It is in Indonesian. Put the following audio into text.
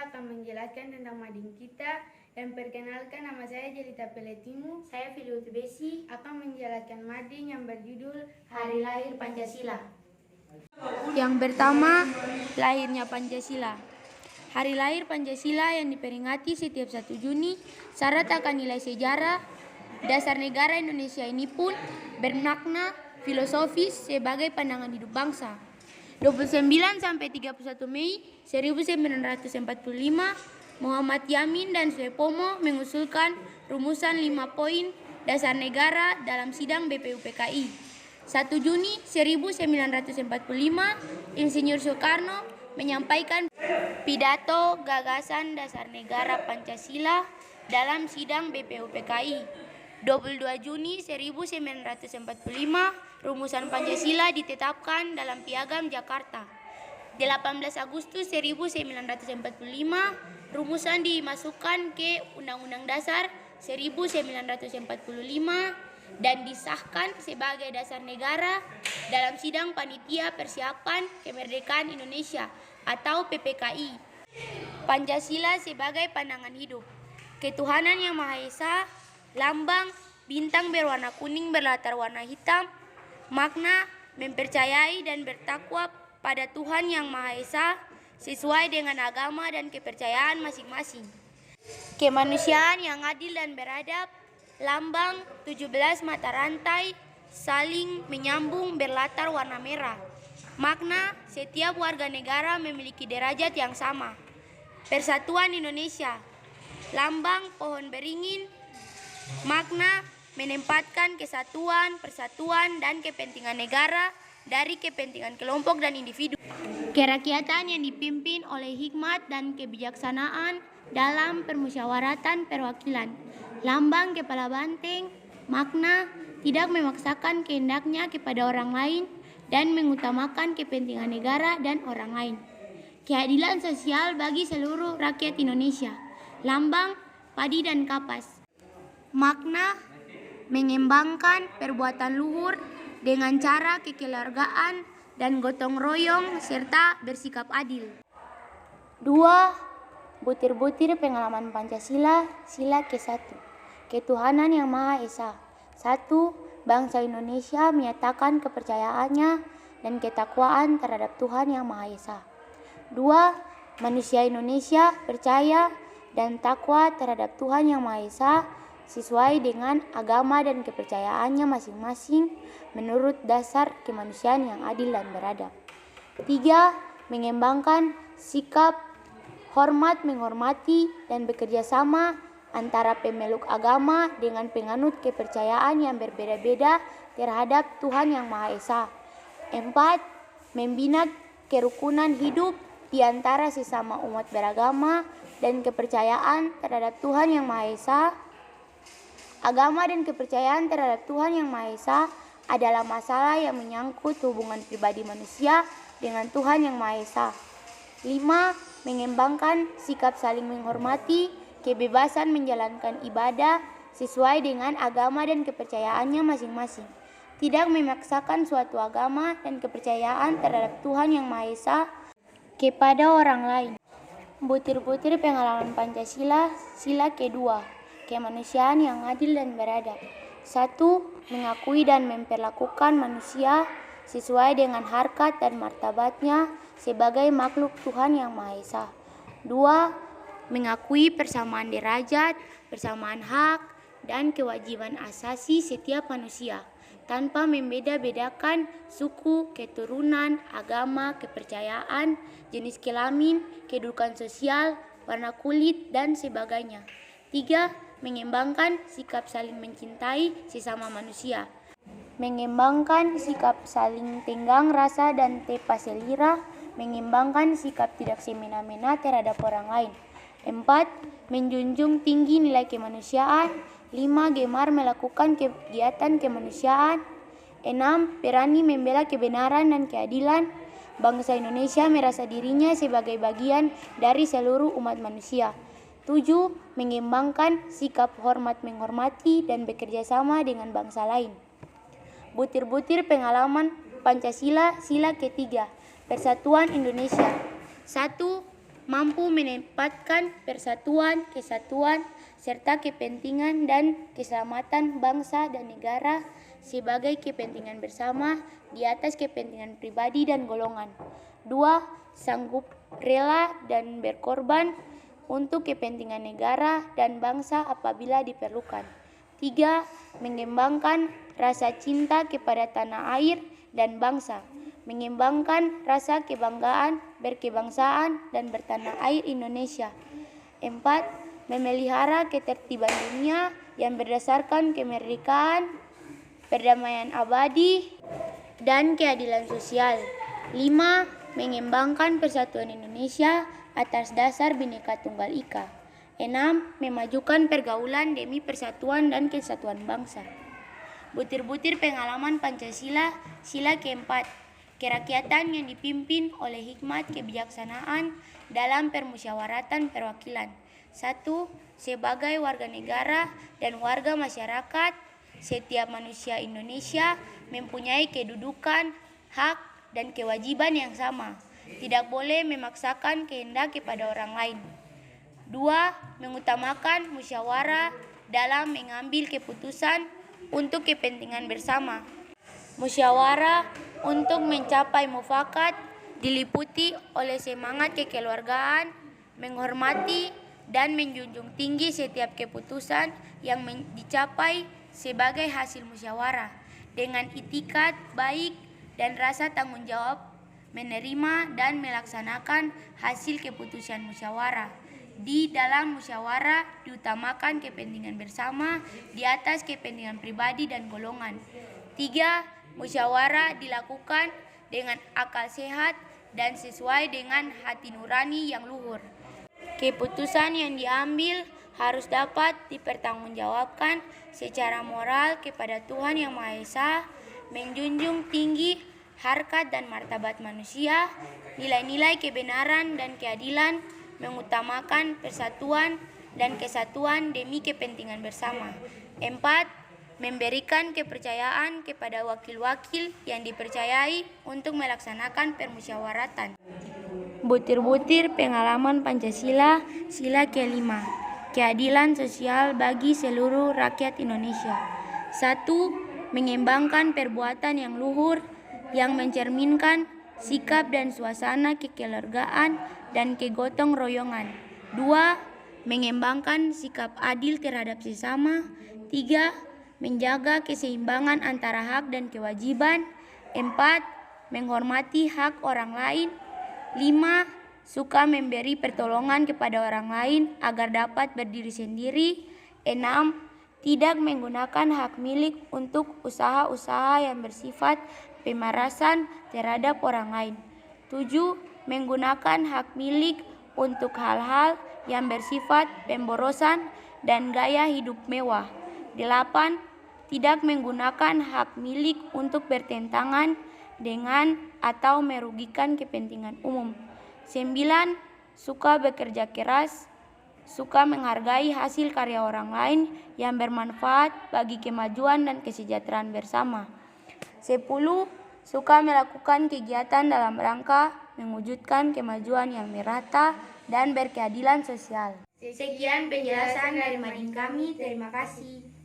saya akan menjelaskan tentang mading kita. Dan perkenalkan, nama saya Jelita Peletimu. Saya Filiut Besi Akan menjelaskan mading yang berjudul Hari Lahir Pancasila. Yang pertama, lahirnya Pancasila. Hari lahir Pancasila yang diperingati setiap 1 Juni syarat akan nilai sejarah. Dasar negara Indonesia ini pun bermakna filosofis sebagai pandangan hidup bangsa. 29 sampai 31 Mei 1945, Muhammad Yamin dan Suepomo mengusulkan rumusan 5 poin dasar negara dalam sidang BPUPKI. 1 Juni 1945, Insinyur Soekarno menyampaikan pidato gagasan dasar negara Pancasila dalam sidang BPUPKI. 22 Juni 1945, rumusan Pancasila ditetapkan dalam Piagam Jakarta. 18 Agustus 1945, rumusan dimasukkan ke Undang-Undang Dasar 1945 dan disahkan sebagai dasar negara dalam sidang Panitia Persiapan Kemerdekaan Indonesia atau PPKI. Pancasila sebagai pandangan hidup. Ketuhanan Yang Maha Esa, lambang bintang berwarna kuning berlatar warna hitam, makna mempercayai dan bertakwa pada Tuhan Yang Maha Esa sesuai dengan agama dan kepercayaan masing-masing. Kemanusiaan yang adil dan beradab, lambang 17 mata rantai saling menyambung berlatar warna merah, makna setiap warga negara memiliki derajat yang sama. Persatuan Indonesia, lambang pohon beringin, makna menempatkan kesatuan, persatuan, dan kepentingan negara dari kepentingan kelompok dan individu. Kerakyatan yang dipimpin oleh hikmat dan kebijaksanaan dalam permusyawaratan perwakilan. Lambang kepala banteng, makna tidak memaksakan kehendaknya kepada orang lain dan mengutamakan kepentingan negara dan orang lain. Keadilan sosial bagi seluruh rakyat Indonesia. Lambang padi dan kapas, makna mengembangkan perbuatan luhur dengan cara kekeluargaan dan gotong royong serta bersikap adil. 2. Butir-butir pengalaman Pancasila, sila ke-1. Ketuhanan Yang Maha Esa. 1. Bangsa Indonesia menyatakan kepercayaannya dan ketakwaan terhadap Tuhan Yang Maha Esa. 2. Manusia Indonesia percaya dan takwa terhadap Tuhan Yang Maha Esa sesuai dengan agama dan kepercayaannya masing-masing menurut dasar kemanusiaan yang adil dan beradab. 3. Mengembangkan sikap hormat menghormati dan bekerja sama antara pemeluk agama dengan penganut kepercayaan yang berbeda-beda terhadap Tuhan Yang Maha Esa. 4. Membina kerukunan hidup di antara sesama umat beragama dan kepercayaan terhadap Tuhan Yang Maha Esa. Agama dan kepercayaan terhadap Tuhan Yang Maha Esa adalah masalah yang menyangkut hubungan pribadi manusia dengan Tuhan Yang Maha Esa. 5. Mengembangkan sikap saling menghormati, kebebasan menjalankan ibadah sesuai dengan agama dan kepercayaannya masing-masing. Tidak memaksakan suatu agama dan kepercayaan terhadap Tuhan Yang Maha Esa kepada orang lain. Butir-butir pengalaman Pancasila, sila ke-2. Kemanusiaan yang adil dan beradab. 1. Mengakui dan memperlakukan manusia sesuai dengan harkat dan martabatnya sebagai makhluk Tuhan Yang Maha Esa. 2. Mengakui persamaan derajat, persamaan hak, dan kewajiban asasi setiap manusia tanpa membeda-bedakan suku, keturunan, agama, kepercayaan, jenis kelamin, kedudukan sosial, warna kulit, dan sebagainya. 3. Mengembangkan sikap saling mencintai sesama manusia. Mengembangkan sikap saling tenggang rasa dan tepa selera. Mengembangkan sikap tidak semena-mena terhadap orang lain. 4. Menjunjung tinggi nilai kemanusiaan. 5. Gemar melakukan kegiatan kemanusiaan. 6. Berani membela kebenaran dan keadilan. Bangsa Indonesia merasa dirinya sebagai bagian dari seluruh umat manusia. 7. Mengembangkan sikap hormat menghormati dan bekerja sama dengan bangsa lain. Butir-butir pengalaman Pancasila, sila ke-3. Persatuan Indonesia. 1. mampu menempatkan persatuan, kesatuan, serta kepentingan dan keselamatan bangsa dan negara sebagai kepentingan bersama di atas kepentingan pribadi dan golongan. 2. Sanggup rela dan berkorban untuk kepentingan negara dan bangsa apabila diperlukan. 3. Mengembangkan rasa cinta kepada tanah air dan bangsa, mengembangkan rasa kebanggaan, berkebangsaan, dan bertanah air Indonesia. 4. Memelihara ketertiban dunia yang berdasarkan kemerdekaan, perdamaian abadi, dan keadilan sosial. 5. Mengembangkan persatuan Indonesia atas dasar Bhinneka Tunggal Ika. 6. Memajukan pergaulan demi persatuan dan kesatuan bangsa. Butir-butir pengalaman Pancasila, sila keempat. Kerakyatan yang dipimpin oleh hikmat kebijaksanaan dalam permusyawaratan perwakilan. 1. Sebagai warga negara dan warga masyarakat, setiap manusia Indonesia mempunyai kedudukan, hak, dan kewajiban yang sama. Tidak boleh memaksakan kehendak kepada orang lain. 2. Mengutamakan musyawarah dalam mengambil keputusan untuk kepentingan bersama. Musyawarah untuk mencapai mufakat diliputi oleh semangat kekeluargaan, menghormati dan menjunjung tinggi setiap keputusan yang dicapai sebagai hasil musyawarah dengan itikat baik dan rasa tanggung jawab menerima dan melaksanakan hasil keputusan musyawarah. Di dalam musyawarah diutamakan kepentingan bersama di atas kepentingan pribadi dan golongan. 3. Musyawarah dilakukan dengan akal sehat dan sesuai dengan hati nurani yang luhur. Keputusan yang diambil harus dapat dipertanggungjawabkan secara moral kepada Tuhan Yang Maha Esa, menjunjung tinggi harkat dan martabat manusia, nilai-nilai kebenaran dan keadilan, mengutamakan persatuan dan kesatuan demi kepentingan bersama. 4. Memberikan kepercayaan kepada wakil-wakil yang dipercayai untuk melaksanakan permusyawaratan. Butir-butir pengalaman Pancasila, sila kelima. Keadilan sosial bagi seluruh rakyat Indonesia. 1. Mengembangkan perbuatan yang luhur yang mencerminkan sikap dan suasana kekeluargaan dan kegotong royongan. 2. Mengembangkan sikap adil terhadap sesama. 3. Menjaga keseimbangan antara hak dan kewajiban. 4. Menghormati hak orang lain. 5. Suka memberi pertolongan kepada orang lain agar dapat berdiri sendiri. 6. Tidak menggunakan hak milik untuk usaha-usaha yang bersifat pemerasan terhadap orang lain. 7. Menggunakan hak milik untuk hal-hal yang bersifat pemborosan dan gaya hidup mewah. 8. Tidak menggunakan hak milik untuk bertentangan dengan atau merugikan kepentingan umum. 9. Suka bekerja keras, suka menghargai hasil karya orang lain yang bermanfaat bagi kemajuan dan kesejahteraan bersama. 10. Suka melakukan kegiatan dalam rangka mewujudkan kemajuan yang merata dan berkeadilan sosial. Sekian penjelasan dari mading kami. Terima kasih.